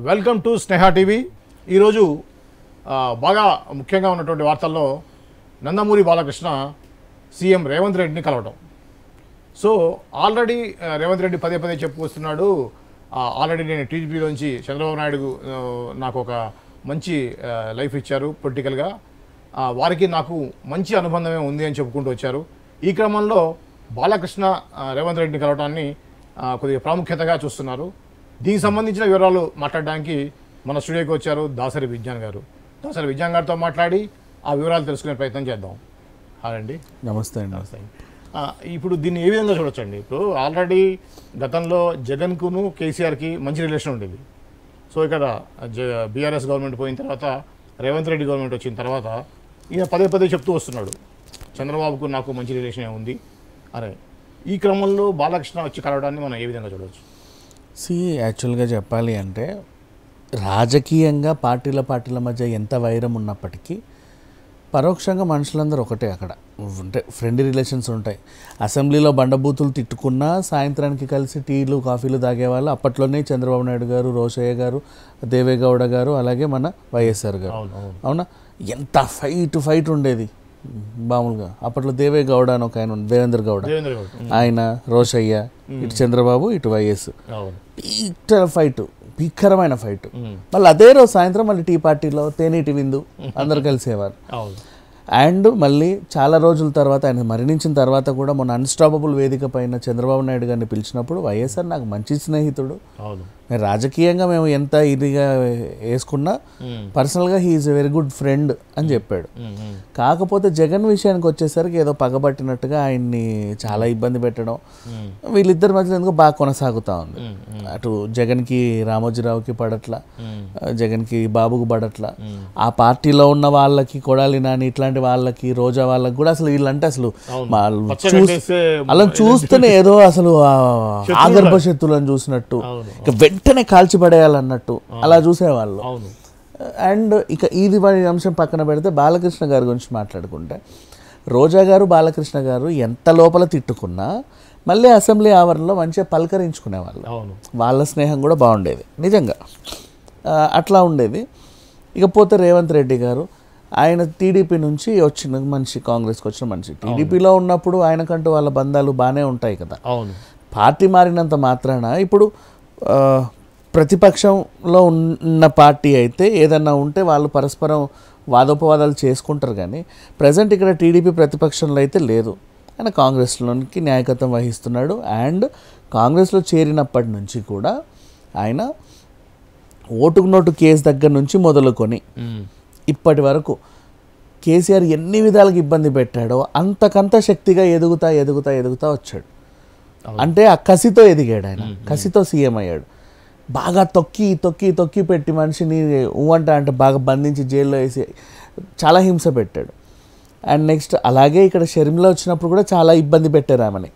Welcome to Sneha TV. ఈరోజు బాగా ముఖ్యంగా ఉన్నటువంటి వార్తల్లో నందమూరి బాలకృష్ణ సీఎం రేవంత్ రెడ్డిని కలవడం. సో ఆల్రెడీ రేవంత్ రెడ్డి పదే పదే చెప్పుకొస్తున్నాడు, ఆల్రెడీ నేను టీడీపీలోంచి చంద్రబాబు నాయుడు నాకు ఒక మంచి లైఫ్ ఇచ్చారు, పొలిటికల్గా వారికి నాకు మంచి అనుబంధమే ఉంది అని చెప్పుకుంటూ వచ్చారు. ఈ క్రమంలో బాలకృష్ణ రేవంత్ రెడ్డిని కలవడాన్ని కొద్దిగా ప్రాముఖ్యతగా చూస్తున్నారు. దీనికి సంబంధించిన వివరాలు మాట్లాడడానికి మన స్టూడియోకి వచ్చారు దాసరి విజ్ఞాన్ గారు. దాసరి విజ్ఞాన్ గారితో మాట్లాడి ఆ వివరాలు తెలుసుకునే ప్రయత్నం చేద్దాం. హాయ్. నమస్తే అండి. నమస్తే. ఇప్పుడు దీన్ని ఏ విధంగా చూడొచ్చండి? ఇప్పుడు ఆల్రెడీ గతంలో జగన్కును కేసీఆర్కి మంచి రిలేషన్ ఉండేది. సో ఇక్కడ బీఆర్ఎస్ గవర్నమెంట్ పోయిన తర్వాత రేవంత్ రెడ్డి గవర్నమెంట్ వచ్చిన తర్వాత ఈయన పదే పదే చెప్తూ వస్తున్నాడు, చంద్రబాబుకు నాకు మంచి రిలేషన్ ఉంది అరే. ఈ క్రమంలో బాలకృష్ణ వచ్చి కలవడాన్ని మనం ఏ విధంగా చూడవచ్చు? యాక్చువల్గా చెప్పాలి అంటే రాజకీయంగా పార్టీల మధ్య ఎంత వైరం ఉన్నప్పటికీ పరోక్షంగా మనుషులందరూ ఒకటే. అక్కడ అంటే ఫ్రెండ్లీ రిలేషన్స్ ఉంటాయి. అసెంబ్లీలో బండబూతులు తిట్టుకున్నా సాయంత్రానికి కలిసి టీలు కాఫీలు తాగేవాళ్ళు. అప్పట్లోనే చంద్రబాబు నాయుడు గారు, రోషయ్య గారు, దేవేగౌడ గారు, అలాగే మన వైఎస్ఆర్ గారు. అవునా, ఎంత ఫైట్ ఉండేది మామూలుగా. అప్పట్లో దేవేగౌడ అని ఒక ఆయన, దేవేంద్ర గౌడ, ఆయన, రోషయ్య, ఇటు చంద్రబాబు, ఇటు వైఎస్, భీకరమైన ఫైట్. మళ్ళీ అదే రోజు సాయంత్రం మళ్ళీ టీ పార్టీలో తేనీటి విందు అందరు కలిసేవారు. అండ్ మళ్ళీ చాలా రోజుల తర్వాత ఆయన మరణించిన తర్వాత కూడా మొన్న అన్స్టాపబుల్ వేదిక పైన చంద్రబాబు నాయుడు గారిని పిలిచినప్పుడు వైఎస్ఆర్ నాకు మంచి స్నేహితుడు, రాజకీయంగా మేము ఎంత ఇదిగా వేసుకున్నా పర్సనల్గా he is a very good friend అని చెప్పాడు. కాకపోతే జగన్ విషయానికి వచ్చేసరికి ఏదో పగబట్టినట్టుగా ఆయన్ని చాలా ఇబ్బంది పెట్టడం, వీళ్ళిద్దరి మధ్యలో ఎందుకో బాగా కొనసాగుతూ ఉంది. అటు జగన్కి రామోజీరావుకి పడట్ల, జగన్కి బాబుకు పడట్ల, ఆ పార్టీలో ఉన్న వాళ్ళకి కొడాలి నాని ఇట్లాంటి వాళ్ళకి, రోజా వాళ్ళకి కూడా అసలు వీళ్ళంటే అసలు అలా చూస్తేనే ఏదో అసలు ఆగర్భ శత్రువులను చూసినట్టు, ఇక వెంటనే కాల్చిపడేయాలన్నట్టు అలా చూసేవాళ్ళు. అండ్ ఇక ఇది అంశం పక్కన పెడితే బాలకృష్ణ గారి గురించి మాట్లాడుకుంటే, రోజా గారు బాలకృష్ణ గారు ఎంత లోపల తిట్టుకున్నా మళ్ళీ అసెంబ్లీ ఆవరణలో మంచిగా పలకరించుకునేవాళ్ళు. వాళ్ళ స్నేహం కూడా బాగుండేది నిజంగా, అట్లా ఉండేది. ఇకపోతే రేవంత్ రెడ్డి గారు, ఆయన టీడీపీ నుంచి వచ్చిన మనిషి, కాంగ్రెస్కి వచ్చిన మనిషి. టీడీపీలో ఉన్నప్పుడు ఆయనకంటూ వాళ్ళ బంధాలు బాగానే ఉంటాయి కదా. పార్టీ మారినంత మాత్రాన ఇప్పుడు ప్రతిపక్షంలో ఉన్న పార్టీ అయితే ఏదన్నా ఉంటే వాళ్ళు పరస్పరం వాదోపవాదాలు చేసుకుంటారు. కానీ ప్రజెంట్ ఇక్కడ టీడీపీ ప్రతిపక్షంలో అయితే లేదు. ఆయన కాంగ్రెస్లోనికి నాయకత్వం వహిస్తున్నాడు. అండ్ కాంగ్రెస్లో చేరినప్పటి నుంచి కూడా ఆయన ఓటుకు నోటు కేసు దగ్గర నుంచి మొదలుకొని ఇప్పటి వరకు కేసీఆర్ ఎన్ని విధాలుగా ఇబ్బంది పెట్టాడో అంతకంత శక్తిగా ఎదుగుతా వచ్చాడు. అంటే ఆ కసితో ఎదిగాడు ఆయన, కసితో సీఎం అయ్యాడు. బాగా తొక్కి పెట్టి మనిషిని అంటే బాగా బంధించి జైల్లో వేసి చాలా హింస పెట్టాడు. అండ్ నెక్స్ట్ అలాగే ఇక్కడ షర్మిల వచ్చినప్పుడు కూడా చాలా ఇబ్బంది పెట్టారు ఆమెని.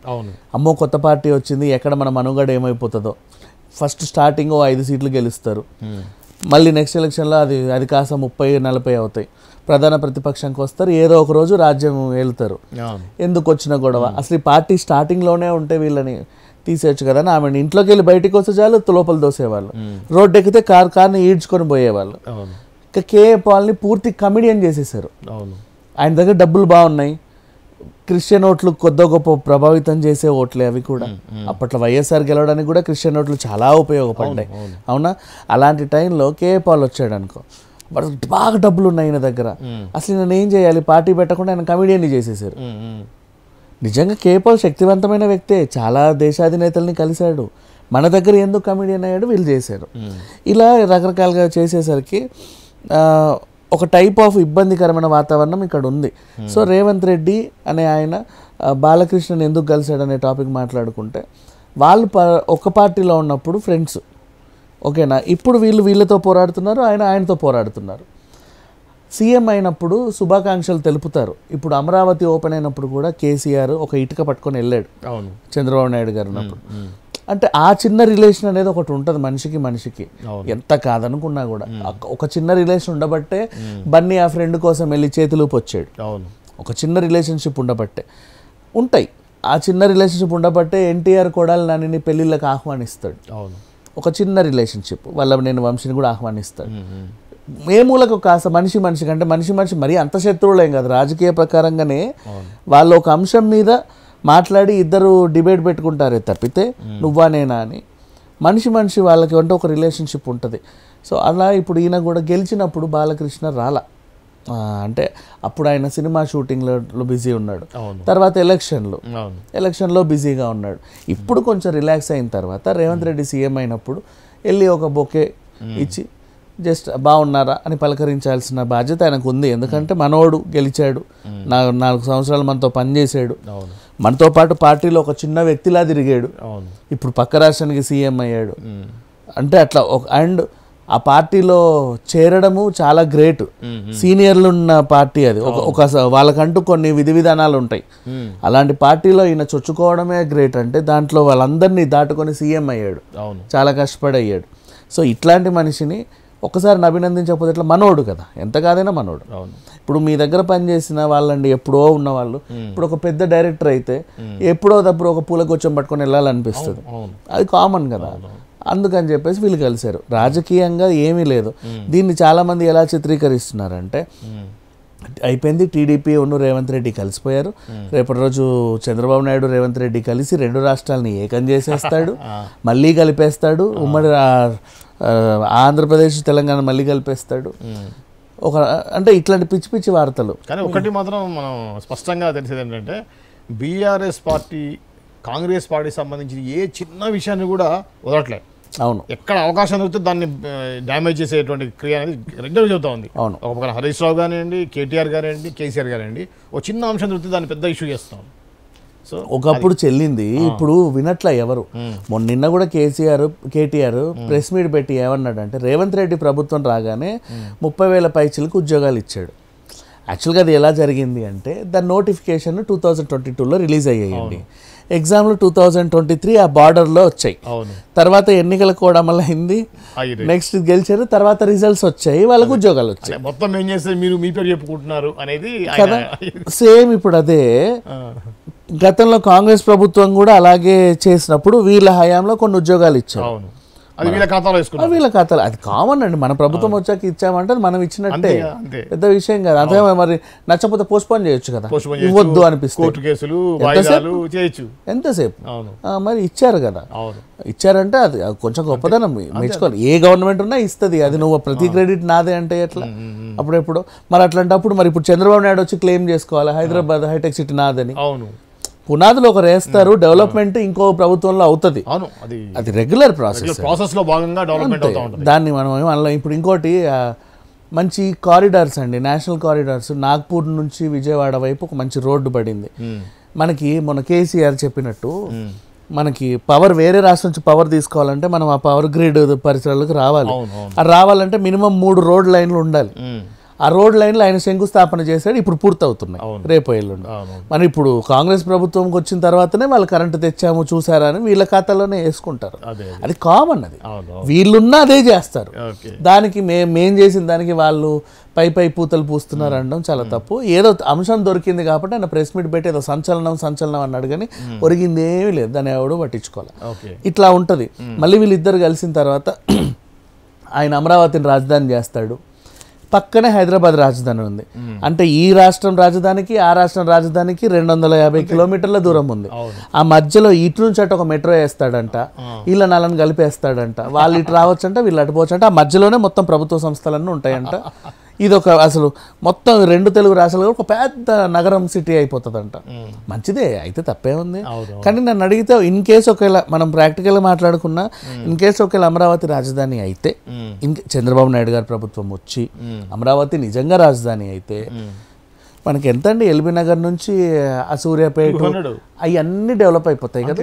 అమ్మో కొత్త పార్టీ వచ్చింది, ఎక్కడ మన మనుగడ ఏమైపోతుందో. ఫస్ట్ స్టార్టింగ్ 5 సీట్లు గెలుస్తారు, మళ్ళీ నెక్స్ట్ ఎలక్షన్లో అది కాస్త 30-40 అవుతాయి. ప్రధాన ప్రతిపక్షంకి వస్తారు, ఏదో ఒక రోజు రాజ్యం వెళ్తారు. ఎందుకు వచ్చిన గొడవ? అసలు ఈ పార్టీ స్టార్టింగ్లోనే ఉంటే వీళ్ళని తీసేయచ్చు కదా అని ఆమె ఇంట్లోకి వెళ్ళి బయటికి వస్తే చాలు లోపల దోసేవాళ్ళు, రోడ్డు ఎక్కితే కార్ని ఈడ్చుకొని పోయేవాళ్ళు. ఇక కేఏ పాల్ని పూర్తి కమిడియన్ చేసేసారు. ఆయన దగ్గర డబ్బులు బాగున్నాయి, క్రిస్టియన్ ఓట్లు కొద్ది గొప్ప ప్రభావితం చేసే ఓట్లే అవి కూడా. అప్పట్లో వైఎస్ఆర్ గెలవడానికి కూడా క్రిస్టియన్ ఓట్లు చాలా ఉపయోగపడ్డాయి. అవునా, అలాంటి టైంలో కేఏ పాల్ వచ్చాడు అనుకో, బాగా డబ్బులు ఉన్నాయి ఆయన దగ్గర. అసలు నేను ఏం చేయాలి, పార్టీ పెట్టకుండా ఆయన కమిడియన్ని చేసేసారు. నిజంగా కేఏ పాల్ శక్తివంతమైన వ్యక్తే, చాలా దేశాధినేతల్ని కలిశాడు. మన దగ్గర ఎందుకు కమిడియన్ అయ్యాడు, వీళ్ళు చేశారు. ఇలా రకరకాలుగా చేసేసరికి ఒక టైప్ ఆఫ్ ఇబ్బందికరమైన వాతావరణం ఇక్కడ ఉంది. సో రేవంత్ రెడ్డి అనే ఆయన బాలకృష్ణని ఎందుకు కలిశాడు అనే టాపిక్ మాట్లాడుకుంటే, వాళ్ళు ఒక పార్టీలో ఉన్నప్పుడు ఫ్రెండ్స్, ఓకేనా. ఇప్పుడు వీళ్ళతో పోరాడుతున్నారు, ఆయనతో పోరాడుతున్నారు. సీఎం అయినప్పుడు శుభాకాంక్షలు తెలుపుతారు. ఇప్పుడు అమరావతి ఓపెన్ అయినప్పుడు కూడా కేసీఆర్ ఒక ఇటుక పట్టుకొని వెళ్ళాడు చంద్రబాబు నాయుడు గారు ఉన్నప్పుడు. అంటే ఆ చిన్న రిలేషన్ అనేది ఒకటి ఉంటుంది మనిషికి, ఎంత కాదనుకున్నా కూడా. ఒక చిన్న రిలేషన్ ఉండబట్టే బన్నీ ఆ ఫ్రెండ్ కోసం వెళ్ళి చేతులూపు వచ్చాడు. ఒక చిన్న రిలేషన్షిప్ ఉండబట్టే ఉంటాయి. ఆ చిన్న రిలేషన్షిప్ ఉండబట్టే ఎన్టీఆర్ కొడాలి నానిని పెళ్ళిళ్ళకి ఆహ్వానిస్తాడు. ఒక చిన్న రిలేషన్షిప్ వాళ్ళ నేను వంశీని కూడా ఆహ్వానిస్తాడు. ఏ మూలకు కాస్త మనిషి కంటే మనిషి మరీ అంత శత్రువులేం కాదు, రాజకీయ ప్రకారంగానే వాళ్ళు ఒక అంశం మీద మాట్లాడి ఇద్దరు డిబేట్ పెట్టుకుంటారే తప్పితే నువ్వా నేనా అని. మనిషి వాళ్ళకి అంటే ఒక రిలేషన్షిప్ ఉంటుంది. సో అలా ఇప్పుడు ఈయన కూడా గెలిచినప్పుడు బాలకృష్ణ రాలా, అంటే అప్పుడు ఆయన సినిమా షూటింగ్లో బిజీ ఉన్నాడు, తర్వాత ఎలక్షన్లో బిజీగా ఉన్నాడు. ఇప్పుడు కొంచెం రిలాక్స్ అయిన తర్వాత రేవంత్ రెడ్డి సీఎం అయినప్పుడు వెళ్ళి ఒక బొకే ఇచ్చి జస్ట్ బాగున్నారా అని పలకరించాల్సిన బాధ్యత ఆయనకు ఉంది. ఎందుకంటే మనోడు గెలిచాడు, 4 సంవత్సరాలు మనతో పనిచేసాడు, మనతో పాటు పార్టీలో ఒక చిన్న వ్యక్తిలా తిరిగాడు, ఇప్పుడు పక్క రాష్ట్రానికి సీఎం అయ్యాడు. అంటే అట్లా అండ్ ఆ పార్టీలో చేరడము చాలా గ్రేట్. సీనియర్లు ఉన్న పార్టీ అది, ఒక వాళ్ళకంటూ కొన్ని విధి విధానాలు ఉంటాయి. అలాంటి పార్టీలో ఈయన చొచ్చుకోవడమే గ్రేట్. అంటే దాంట్లో వాళ్ళందరినీ దాటుకొని సీఎం అయ్యాడు, చాలా కష్టపడి అయ్యాడు. సో ఇట్లాంటి మనిషిని ఒకసారి అభినందించకపోతే ఇట్లా మనోడు కదా, ఎంత కాదైనా మనోడు. ఇప్పుడు మీ దగ్గర పనిచేసిన వాళ్ళండి ఎప్పుడో ఉన్న వాళ్ళు ఇప్పుడు ఒక పెద్ద డైరెక్టర్ అయితే ఎప్పుడో తప్పుడు ఒక పూలగొచ్చం పట్టుకొని వెళ్ళాలనిపిస్తుంది, అది కామన్ కదా. అందుకని చెప్పేసి వీళ్ళు కలిశారు. రాజకీయంగా ఏమీ లేదు. దీన్ని చాలామంది ఎలా చిత్రీకరిస్తున్నారంటే అయిపోయింది, టీడీపీ ఉన్ను రేవంత్ రెడ్డి కలిసిపోయారు, రేపటి రోజు చంద్రబాబు నాయుడు రేవంత్ రెడ్డి కలిసి 2 రాష్ట్రాలని ఏకం చేసేస్తాడు, మళ్ళీ కలిపేస్తాడు, ఉమ్మడి ఆంధ్రప్రదేశ్ తెలంగాణ మళ్ళీ కలిపేస్తాడు. అంటే ఇట్లాంటి పిచ్చి వార్తలు. కానీ ఒకటి మాత్రం మనం స్పష్టంగా తెలిసేది ఏంటంటే బీఆర్ఎస్ పార్టీ కాంగ్రెస్ పార్టీకి సంబంధించిన ఏ చిన్న విషయాన్ని కూడా వదలట్లేదు. అవును, ఎక్కడ అవకాశం దొరికితే దాన్ని డ్యామేజ్ చేసేటువంటి క్రియ అనేది రెగ్యులర్ చెబుతా ఉంది. అవును, ఒక పక్కన హరీష్ రావు కానివ్వండి, కేటీఆర్ కానివ్వండి, కేసీఆర్ కానివ్వండి, ఒక చిన్న అంశం దొరికితే దాన్ని పెద్ద ఇష్యూ చేస్తాం. సో ఒకప్పుడు చెల్లింది, ఇప్పుడు వినట్ల ఎవరు. నిన్న కూడా కేటీఆర్ ప్రెస్ మీట్ పెట్టి ఏమన్నాడంటే రేవంత్ రెడ్డి ప్రభుత్వం రాగానే 30,000 పైచీలకు ఉద్యోగాలు ఇచ్చాడు. యాక్చువల్గా అది ఎలా జరిగింది అంటే దాని నోటిఫికేషన్ 2022లో రిలీజ్ అయ్యాయండి, ఎగ్జామ్లు 2023 ఆ బార్డర్లో వచ్చాయి, తర్వాత ఎన్నికల కూడా మళ్ళీ అయింది, నెక్స్ట్ గెలిచారు, తర్వాత రిజల్ట్స్ వచ్చాయి, వాళ్ళకు ఉద్యోగాలు వచ్చాయి. మొత్తం ఏం చేస్తారు మీరు మీ పేరు చెప్పుకుంటున్నారు అనేది కదా. సేమ్ ఇప్పుడు అదే గతంలో కాంగ్రెస్ ప్రభుత్వం కూడా అలాగే చేసినప్పుడు వీళ్ళ హయాంలో కొన్ని ఉద్యోగాలు ఇచ్చారు, వీళ్ళ ఖాతాలో. అది కామన్ అండి, మన ప్రభుత్వం వచ్చాక ఇచ్చామంటే మనం ఇచ్చినట్టే, పెద్ద విషయం కాదు. అంతే మరి నచ్చకపోతే పోస్ట్పోన్ చేయొచ్చు కదా, ఇవ్వద్దు అనిపిస్తుంది, ఎంతసేపు మరి ఇచ్చారు కదా. ఇచ్చారంటే అది కొంచెం గొప్పదనం మెచ్చుకోవాలి. ఏ గవర్నమెంట్ ఉన్నా ఇస్తుంది, అది నువ్వు ప్రతి క్రెడిట్ నాదే అంటే ఎట్లా అప్పుడెప్పుడు. మరి అట్లాంటప్పుడు మరి ఇప్పుడు చంద్రబాబు నాయుడు వచ్చి క్లెయిమ్ చేసుకోవాలి హైదరాబాద్ హైటెక్ సిటీ నాదని. పునాదులు ఒకరు వేస్తారు, డెవలప్మెంట్ ఇంకో ప్రభుత్వంలో అవుతుంది, అది రెగ్యులర్ ప్రాసెస్ లో భాగంగా డెవలప్మెంట్ అవుతా ఉంటుంది. దాన్ని మనం ఏమన్నా. ఇప్పుడు ఇంకోటి మంచి కారిడార్స్ అండి, నేషనల్ కారిడార్స్. నాగ్పూర్ నుంచి విజయవాడ వైపు ఒక మంచి రోడ్డు పడింది మనకి. మొన్న కేసీఆర్ చెప్పినట్టు మనకి పవర్ వేరే రాష్ట్రం నుంచి పవర్ తీసుకోవాలంటే మనం ఆ పవర్ గ్రిడ్ పరిసరాలకు రావాలి. అది రావాలంటే మినిమం 3 రోడ్ లైన్లు ఉండాలి. ఆ రోడ్ లైన్లు ఆయన శంకుస్థాపన చేశాడు, ఇప్పుడు పూర్తవుతున్నాయి రేపు ఎల్లుండి. మరి ఇప్పుడు కాంగ్రెస్ ప్రభుత్వంకి వచ్చిన తర్వాతనే వాళ్ళు కరెంటు తెచ్చాము చూసారా అని వీళ్ళ ఖాతాలోనే వేసుకుంటారు, అది కామన్. అది వీళ్ళున్నా అదే చేస్తారు. దానికి మేం చేసిన దానికి వాళ్ళు పై పూతలు పూస్తున్నారు అనడం చాలా తప్పు. ఏదో అంశం దొరికింది కాబట్టి ఆయన ప్రెస్ మీట్ పెట్టి ఏదో సంచలనం అన్నాడు, కానీ ఒరిగింది ఏమీ లేదు, దాన్ని ఎవడో పట్టించుకోవాలి. ఇట్లా ఉంటుంది. మళ్ళీ వీళ్ళిద్దరు కలిసిన తర్వాత ఆయన అమరావతిని రాజధాని చేస్తాడు, పక్కనే హైదరాబాద్ రాజధాని ఉంది. అంటే ఈ రాష్ట్రం రాజధానికి ఆ రాష్ట్రం రాజధానికి 250 కిలోమీటర్ల దూరం ఉంది. ఆ మధ్యలో ఇటు నుంచి అటు ఒక మెట్రో వేస్తాడంట, వీళ్ళ నల్లని కలిపేస్తాడంట, వాళ్ళు ఇటు రావచ్చంట వీళ్ళు అటుపోవచ్చంట. ఆ మధ్యలోనే మొత్తం ప్రభుత్వ సంస్థలన్నీ ఉంటాయంట. ఇదొక అసలు మొత్తం 2 తెలుగు రాష్ట్రాలు ఒక పెద్ద నగరం సిటీ అయిపోతుందంట. మంచిదే అయితే తప్పే ఉంది. కానీ నన్ను అడిగితే ఇన్ కేసు ఒకవేళ మనం ప్రాక్టికల్గా మాట్లాడుకున్నా, ఇన్ కేసు ఒకవేళ అమరావతి రాజధాని అయితే, చంద్రబాబు నాయుడు గారి ప్రభుత్వం వచ్చి అమరావతి నిజంగా రాజధాని అయితే మనకి ఎంత అండి, ఎల్బీ నగర్ నుంచి ఆ సూర్యాపేట అవన్నీ డెవలప్ అయిపోతాయి కదా.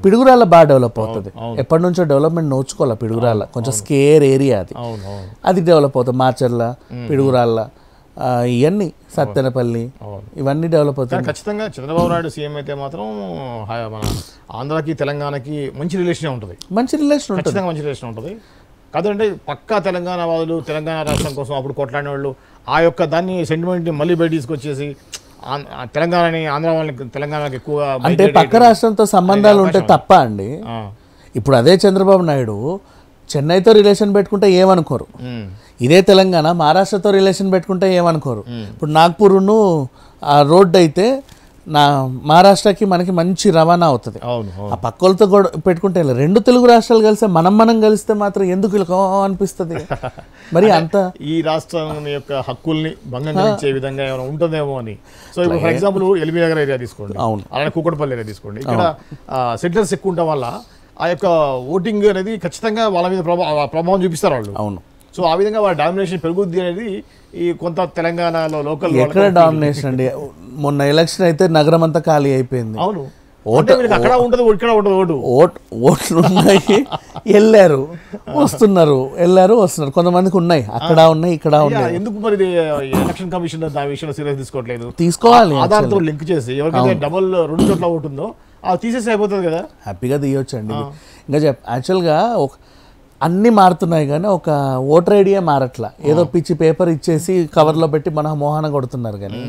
పిడుగురాళ్ళ బాగా డెవలప్ అవుతుంది, ఎప్పటి నుంచో డెవలప్మెంట్ నోచుకోవాలి. పిడుగురాళ్ళ కొంచెం స్కేర్ ఏరియా అది డెవలప్ అవుతుంది. మాచర్ల, పిడుగురాళ్ళ, ఇవన్నీ సత్తెనపల్లి, ఇవన్నీ డెవలప్ అవుతాయి. ఖచ్చితంగా చంద్రబాబు నాయుడు సీఎం అయితే మాత్రం మన ఆంధ్రాకి తెలంగాణకి మంచి రిలేషన్ ఉంటుంది, మంచి రిలేషన్ ఉంటుంది. కాదంటే పక్కా తెలంగాణ వాదులు తెలంగాణ రాష్ట్రం కోసం అప్పుడు కొట్లాడిన వాళ్ళు ఆ యొక్క దాన్ని సెంటిమెంట్ని మళ్ళీ బయట తీసుకొచ్చేసి తెలంగాణని ఆంధ్ర వాళ్ళకి తెలంగాణకి ఎక్కువ అంటే పక్క రాష్ట్రంతో సంబంధాలు ఉంటే తప్ప అండి. ఇప్పుడు అదే చంద్రబాబు నాయుడు చెన్నైతో రిలేషన్ పెట్టుకుంటే ఏమనుకోరు, ఇదే తెలంగాణ మహారాష్ట్రతో రిలేషన్ పెట్టుకుంటే ఏమనుకోరు. ఇప్పుడు నాగ్పూర్ను ఆ రోడ్డు అయితే మహారాష్ట్రకి మనకి మంచి రవాణా అవుతుంది. ఆ పక్కలతో కూడా పెట్టుకుంటే రెండు తెలుగు రాష్ట్రాలు కలిస్తే మనం కలిస్తే మాత్రం ఎందుకు ఇలా అనిపిస్తుంది మరి అంత ఈ రాష్ట్రం యొక్క హక్కుల్ని భంగం కలిగించే విధంగా ఏమైనా ఉంటుందేమో అని. సో ఇప్పుడు for example LB Nagar area తీసుకోండి, అవును, అలానే కూకట్పల్లి ఏరియా తీసుకోండి. ఇక్కడ సెటిలర్స్ ఎక్కువ ఉండడం వల్ల ఆ యొక్క ఓటింగ్ అనేది ఖచ్చితంగా వాళ్ళ మీద ప్రభావం చూపిస్తారు వాళ్ళు. అవును. సో ఆ విధంగా వాళ్ళ డామినేషన్ పెరుగుద్ది అనేది ఈ కొంత తెలంగాణలో లోకల్ ఎక్కడ డామినేషన్ అండి. మొన్న ఎలక్షన్ అయితే నగరం అంతా ఖాళీ అయిపోయింది. అవును, అక్కడ ఉండదు ఇక్కడ ఉండదు, ఓట్లు ఉన్నాయి, వెళ్ళారు వస్తున్నారు, కొంతమందికి ఉన్నాయి, అక్కడ ఉన్నాయి, ఇక్కడ ఉన్నాయి. ఎందుకు మరి ఎలక్షన్ కమిషన్ దాని విషయంలో సీరియస్ తీసుకోవట్లేదు? తీసుకోవాలి, ఆధార్తో లింక్ చేసి ఎవరికైతే డబుల్ 2 చోట్ల ఉంటుందో అది తీసేసి అయిపోతుంది కదా, హ్యాపీగా తీయొచ్చండి. ఇంకా యాక్చువల్గా అన్నీ మారుతున్నాయి కానీ ఒక ఓటర్ ఐడియా మారట్లా. ఏదో పిచ్చి పేపర్ ఇచ్చేసి కవర్లో పెట్టి మన మోహన కొడుతున్నారు కానీ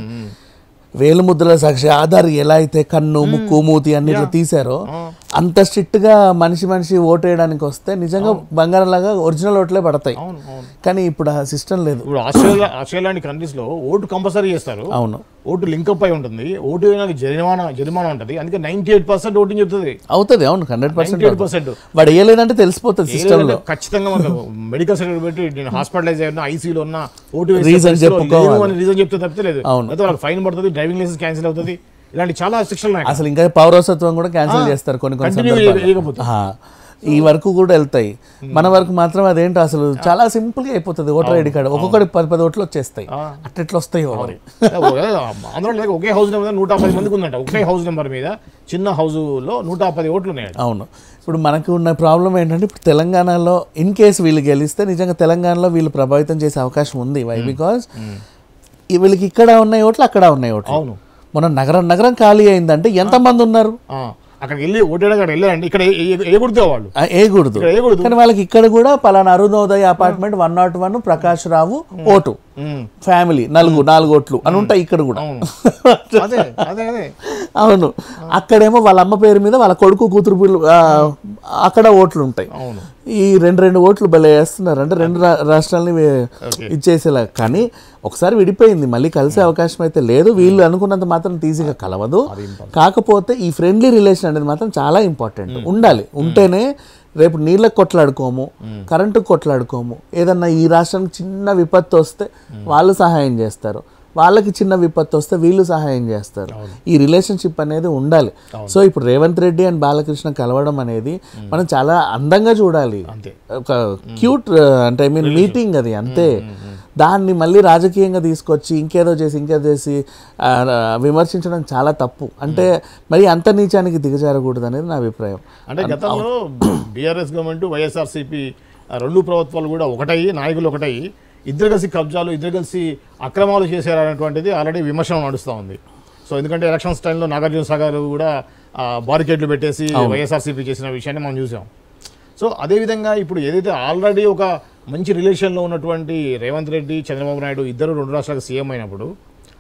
వేలు ముద్రల సాక్షి ఆధార్ ఎలా అయితే కన్ను ముక్కు మూతి అన్నిట్లో తీసారో అంత స్ట్రిక్ట్గా మనిషి ఓటు వేయడానికి వస్తే నిజంగా బంగారం లాగా ఒరిజినల్ ఓట్లే పడతాయి. కానీ ఇప్పుడు ఆ సిస్టమ్ లేదు. ఇప్పుడు ఆస్ట్రేలియా కంట్రీస్ లో ఓటు కంపల్సరీ చేస్తారు. అవును, ఓటు లింకప్ అయి ఉంటుంది, ఓటు జరిమానా ఉంటుంది, అందుకే 98% ఓటింగ్ చెప్తుంది అవుతుంది. అవును, 100%. వాడు వేయలేదంటే తెలిసిపోతుంది సిస్టమ్ లో. ఖచ్చితంగా మెడికల్ సర్టిఫికేట్ పెట్టి నేను హాస్పిటలైజ్ అయినా ఐసీలో ఉన్న ఓటు రీజన్ చెప్తే తప్పలేదు. వాళ్ళకి ఫైన్ పడుతుంది, డ్రైవింగ్ లైసెన్స్ క్యాన్సిల్ అవుతుంది, ఇలాంటి చాలా శిక్షలు. అసలు ఇంకా పౌరసత్వం కూడా క్యాన్సిల్ చేస్తారు కొన్ని ఈ వరకు కూడా వెళ్తాయి. మన వరకు మాత్రం అదేంటో అసలు చాలా సింపుల్ గా అయిపోతుంది. ఓటర్ ఐడి కార్డు ఒక్కొక్కటి 10 ఓట్లు వచ్చేస్తాయి. అట్లా వస్తాయి. అందులో ఒకే హౌస్ నెంబర్ 110 మందికి ఉందంట. ఒకే హౌస్ నెంబర్ మీద చిన్న హౌస్ లో 110 ఓట్లు ఉన్నాయి. అవును. ఇప్పుడు మనకు ఉన్న ప్రాబ్లం ఏంటంటే ఇప్పుడు తెలంగాణలో ఇన్ కేసు వీళ్ళు గెలిస్తే నిజంగా తెలంగాణలో వీళ్ళు ప్రభావితం చేసే అవకాశం ఉంది. వై బికాస్ వీళ్ళకి ఇక్కడ ఉన్నాయి ఓట్లు, అక్కడ ఉన్నాయి ఓట్లు. అవును, మన నగరం ఖాళీ అయిందంటే ఎంతమంది ఉన్నారు? అక్కడికి వెళ్ళి ఓటేడగాడు వెళ్ళారండి, ఇక్కడ ఏకూడదు వాళ్ళు ఏకూడదు. కానీ వాళ్ళకి ఇక్కడ కూడా పలానా అరుణోదయ అపార్ట్మెంట్ 101 ప్రకాష్ రావు ఓటు ఫ్యామిలీ 4 ఓట్లు అని ఉంటాయి ఇక్కడ కూడా. అవును, అక్కడేమో వాళ్ళ అమ్మ పేరు మీద వాళ్ళ కొడుకు కూతురు అక్కడ ఓట్లు ఉంటాయి. ఈ 2 ఓట్లు భలే వేస్తున్నారు. అంటే 2 రాష్ట్రాలని ఇచ్చేసేలా. కానీ ఒకసారి విడిపోయింది, మళ్ళీ కలిసే అవకాశం అయితే లేదు. వీళ్ళు అనుకున్నంత మాత్రం ఈజీగా కలవదు. కాకపోతే ఈ ఫ్రెండ్లీ రిలేషన్ అనేది మాత్రం చాలా ఇంపార్టెంట్ ఉండాలి. ఉంటేనే రేపు నీళ్ళకి కొట్లాడుకోము, కరెంటుకు కొట్లాడుకోము, ఏదన్నా ఈ రాష్ట్రానికి చిన్న విపత్తు వస్తే వాళ్ళు సహాయం చేస్తారు, వాళ్ళకి చిన్న విపత్తు వస్తే వీళ్ళు సహాయం చేస్తారు. ఈ రిలేషన్షిప్ అనేది ఉండాలి. సో ఇప్పుడు రేవంత్ రెడ్డి అండ్ బాలకృష్ణ కలవడం అనేది మనం చాలా అందంగా చూడాలి. ఒక క్యూట్ అంటే ఐ మీన్ మీటింగ్ అది అంతే. దాన్ని మళ్ళీ రాజకీయంగా తీసుకొచ్చి ఇంకేదో చేసి విమర్శించడం చాలా తప్పు. అంటే మరి అంత నీచానికి దిగజారకూడదు అనేది నా అభిప్రాయం. అంటే గతంలో బీఆర్ఎస్ గవర్నమెంట్ వైఎస్ఆర్సీపీ 2 ప్రభుత్వాలు కూడా ఒకటయ్యి, నాయకులు ఒకటయ్యి, ఇద్దరు కలిసి కబ్జాలు, ఇద్దరు కలిసి అక్రమాలు చేశారనేటువంటిది ఆల్రెడీ విమర్శ నడుస్తూ ఉంది. సో ఎందుకంటే ఎలక్షన్స్ టైంలో నాగార్జునసాగర్ కూడా బారికేడ్లు పెట్టేసి వైఎస్ఆర్సీపీ చేసిన విషయాన్ని మనం చూసాం. సో అదేవిధంగా ఇప్పుడు ఏదైతే ఆల్రెడీ ఒక మంచి రిలేషన్లో ఉన్నటువంటి రేవంత్ రెడ్డి, చంద్రబాబు నాయుడు ఇద్దరు 2 రాష్ట్రాలకు సీఎం అయినప్పుడు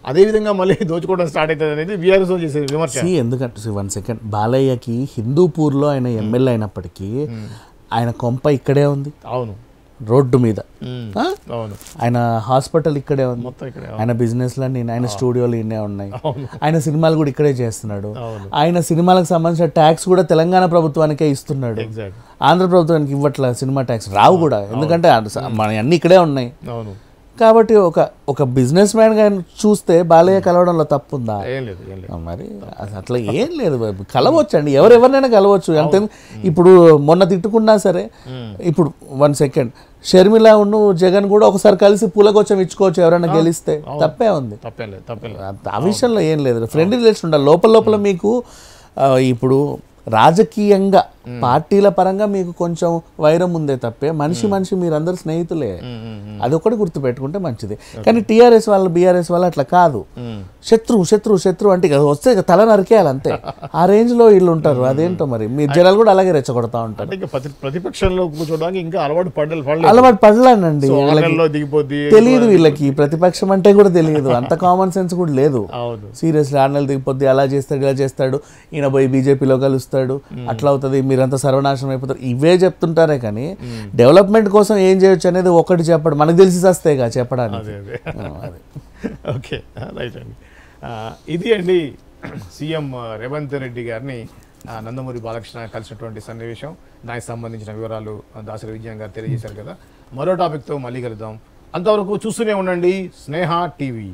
అదేవిధంగా మళ్ళీ దోచుకోవడం స్టార్ట్ అవుతుంది అనేది బీఆర్ఎస్ చేసే విమర్శ. ఎందుకంటే 1 సెకండ్, బాలయ్యకి హిందూపూర్లో ఆయన ఎమ్మెల్యే అయినప్పటికీ ఆయన కొంప ఇక్కడే ఉంది. అవును, రోడ్డు మీద. అవును, ఆయన హాస్పిటల్ ఇక్కడే ఉంది, ఆయన బిజినెస్లన్నీ, ఆయన స్టూడియోలు ఇన్నే ఉన్నాయి, ఆయన సినిమాలు కూడా ఇక్కడే చేస్తున్నాడు. ఆయన సినిమాలకు సంబంధించిన ట్యాక్స్ కూడా తెలంగాణ ప్రభుత్వానికే ఇస్తున్నాడు, ఆంధ్ర ప్రభుత్వానికి ఇవ్వట్ల సినిమా ట్యాక్స్ రావు కూడా, ఎందుకంటే మన అన్ని ఇక్కడే ఉన్నాయి. కాబట్టి ఒక బిజినెస్ మ్యాన్ గా చూస్తే బాలయ్య కలవడంలో తప్పు ఉందా? మరి అట్లా ఏం లేదు, కలవచ్చండి, ఎవరెవరినైనా కలవచ్చు. అంతే. ఇప్పుడు మొన్న తిట్టుకున్నా సరే, ఇప్పుడు 1 సెకండ్, షర్మిల ఉన్ను జగన్ కూడా ఒకసారి కలిసి పూలకొచ్చం ఇచ్చుకోవచ్చు ఎవరైనా గెలిస్తే, తప్పే ఉంది. ఆ విషయంలో ఏం లేదు, ఫ్రెండ్లీ రిలేషన్ ఉండాలి. లోపల మీకు ఇప్పుడు రాజకీయంగా పార్టీల పరంగా మీకు కొంచెం వైరం ఉందే తప్పే మనిషి మీరందరూ స్నేహితులే, అదొకటి గుర్తు పెట్టుకుంటే మంచిది. కానీ టీఆర్ఎస్ వాళ్ళు బీఆర్ఎస్ వాళ్ళు అట్లా కాదు, శత్రు అంటే వస్తే తల నరికేయాలి అంతే, ఆ రేంజ్ లో వీళ్ళు ఉంటారు. అదేంటో మరి మీరు జనాలు కూడా అలాగే రెచ్చగొడతా ఉంటారు. ప్రతిపక్షంలో కూర్చోడానికి ఇంకా అలవాటు పడలేనండి, తెలియదు వీళ్ళకి ప్రతిపక్షం అంటే కూడా తెలియదు, అంత కామన్ సెన్స్ కూడా లేదు. సీరియస్లీ 6 నెలలు దిగిపోద్ది, అలా చేస్తాడు ఇలా చేస్తాడు, ఈయన పోయి బీజేపీలో కలుస్తాడు, అట్లా అవుతుంది, మీరు మీరంతా సర్వనాశనం అయిపోతారు ఇవే చెప్తుంటారే కానీ డెవలప్మెంట్ కోసం ఏం చేయొచ్చు అనేది ఒకటి చెప్పడం మనకు తెలిసి వస్తాయిగా చెప్పడానికి. అదే ఓకే రైట్ అండి. ఇది అండి సీఎం రేవంత్ రెడ్డి గారిని నందమూరి బాలకృష్ణ కలిసినటువంటి సన్నివేశం. దానికి సంబంధించిన వివరాలు దాసరి విజయన్ గారు తెలియజేశారు కదా. మరో టాపిక్తో మళ్ళీ కలుద్దాం. అంతవరకు చూస్తూనే ఉండండి స్నేహ టీవీ.